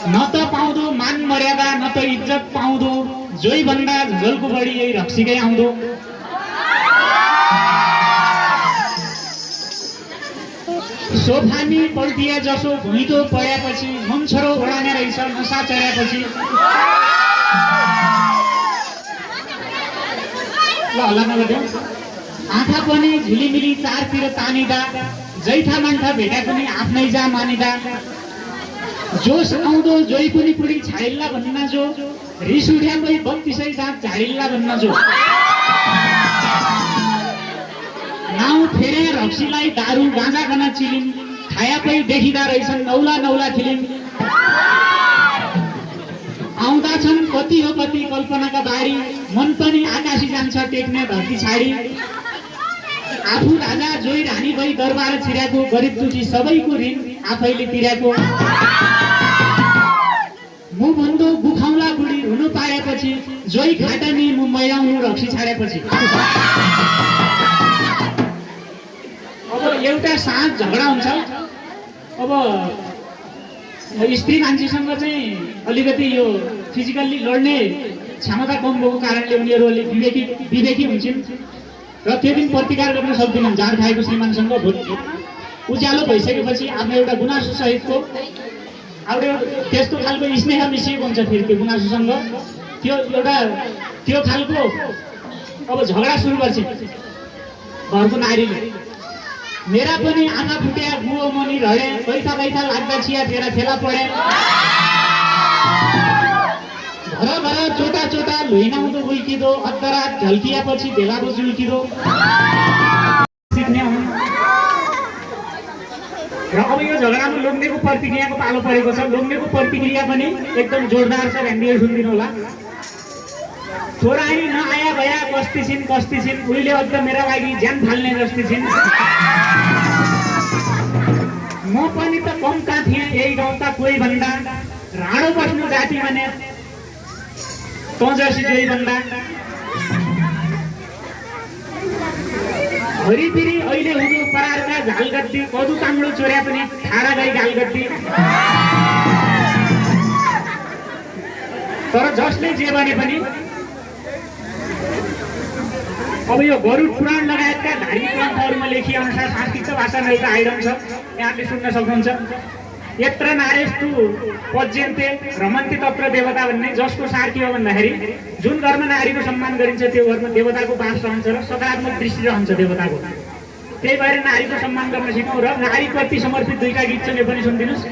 न त पाउँदो मान मर्यादा न त इज्जत पाउँदो जोइ भन्दा झोलको बढी यही रक्सीकै आउँदो। सोफानी पल्टिया जसो भुइँतो पढ्यापछि मन्छरो ओढाउने रहेछ नसा चढ्यापछि। ल हल्ला नगर्देऊ। आँखा पनि झिलिमिली चारतिर तानिदा जैठा मान्ठा भेटा पनि आफ्नै जा मानिदा। जोस आउँदो जोइ पनि पुरी छाडिल्ला भन्न जो रिस उठ्याकै 32 दाँत झाडिल्ला भन्न जो। नाउ फेरे रक्सीलाई दारू गाँजा खान चिलिम खायापै देखिँदा रहेछन् नौला नौला फिलिम। आउँदा छन् कति हो कति कल्पनाका बारी मन पनि आकाशी जान्छ टेक्ने धरती छाडी। आफू राजा जोइ रानी भई दरबार छिर्याको गरिब दुखी सबैको ऋण आफैले तिर्याको। मु भन्दो बुखाउला बुढी हुनु पाएपछि जोइ खाटनी मु मैलाउनु रक्सी छाडेपछि। अब एउटा साँझ झगडा हुन्छ। अब स्त्री मान्छेसँग चाहिँ अलिकति यो फिजिकल्ली लड्ने क्षमता कम भएको कारणले उनीहरू अलिक विवेकी हुन्छन् र त्यो दिन प्रतिकार गर्न सक्दैनन्। झार खाएको श्रीमानसँग उज्यालो भइसकेपछि आफ्नो एउटा गुनासो सहितको एउटा त्यस्तो खालको स्नेह मिसिएको हुन्छ फेरि त्यो गुनासोसँग। त्यो खालको अब झगडा सुरु गर्छ घरको नारीले। मेरा पनि आँखा फुट्या गुहो मनी रहे बैठा बैठा लाग्दा छिया फेरा फेला पढे। घर घर चोटा चोटा लुइनाउँदो बुल्किदो अद्धरात झल्किएपछि भेलाको झुल्किदो। सिक्ने हुन् र अब यो झगडामा लोग्नेको प्रतिक्रियाको पालो परेको छ। लोग्नेको प्रतिक्रिया पनि एकदम जोरदार छ। ध्यान सुनिदिनु होला। छोरानी नआया भया कस्ती छिन् उहिले अझ मेरा लागि ज्यान फाल्ने जस्ती छिन्। म पनि त कमका थिएँ यही गाउँका कोही भन्दा राणो बस्नु जाति भने तँ जसी जोइ भन्दा। हरिपिरी अहिले हुनु परारका झालगद्दी कदु काङ्डो चोर्या पनि ठाडा गई गालगद्दी। तर जसले जे भने पनि अब यो गरुड पुराण लगायतका धार्मिक ग्रन्थहरूमा लेखिए अनुसार संस्कृत भाषामा एउटा आइरन छ, यहाँले सुन्न सक्नुहुन्छ। यत्र नारेस्तु पज्यन्ते रमन्ते तत्र देवता भन्ने, जसको सार के हो भन्दाखेरि जुन घरमा नारीको सम्मान गरिन्छ त्यो घरमा देवताको वास रहन्छ र सकारात्मक दृष्टि रहन्छ देवताको। त्यही भएर नारीको सम्मान गर्न सिकौँ र नारीप्रति समर्पित दुईटा गीत छ, यो पनि सुनिदिनुहोस्।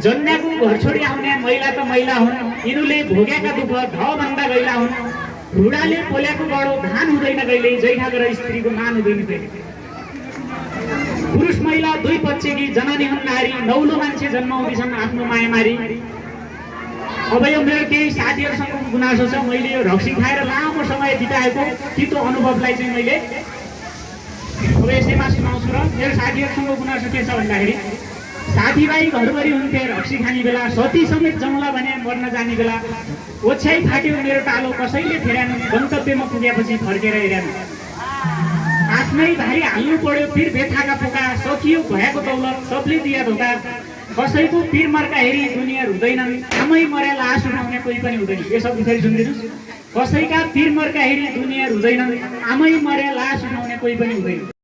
जन्मेको घर छोडी आउने महिला त महिला हुन्, यिनीले भोगेका दुःख ध भन्दा गैला हुन्। रुडाले पोल्याको बडो धान हुँदैन कहिले, जैठा गरेर स्त्रीको मान हुँदैन कहिले। पुरुष महिला दुई पक्षकी जननी हुन् नारी, नौलो मान्छे जन्माउँदैछन् आफ्नो मायामारी। अब यो मेरो केही साथीहरूसँग गुनासो छ। मैले यो रक्सी खाएर लामो समय बिताएको तितो अनुभवलाई चाहिँ मैले अब यसैमा सुनाउँछु। र मेरो साथीहरूसँग गुनासो के छ भन्दाखेरि साथीभाइ घरभरि हुन्थे रक्सी खाने बेला, सती समेत जमला भने मर्न जाने बेला। ओछ्याइ फाट्यो मेरो टालो कसैले फेरान, गन्तव्यमा पुगेपछि फर्केर हेरेन। आफ्नै भाइ हाल्नु पर्यो फिर बेथाका पोका, सकियो भएको दौलत सबले दिया धोका। कसैको पिर मर्का हेरी दुनियाँ हुँदैनन्, आमै मर्या लास उठाउने कोही पनि हुँदैन। यो सब फेरि सुनिदिनुहोस्। कसैका पिर मर्का हेरी दुनियाँ हुँदैनन्, आमै मर्या लास उठाउने कोही पनि हुँदैन।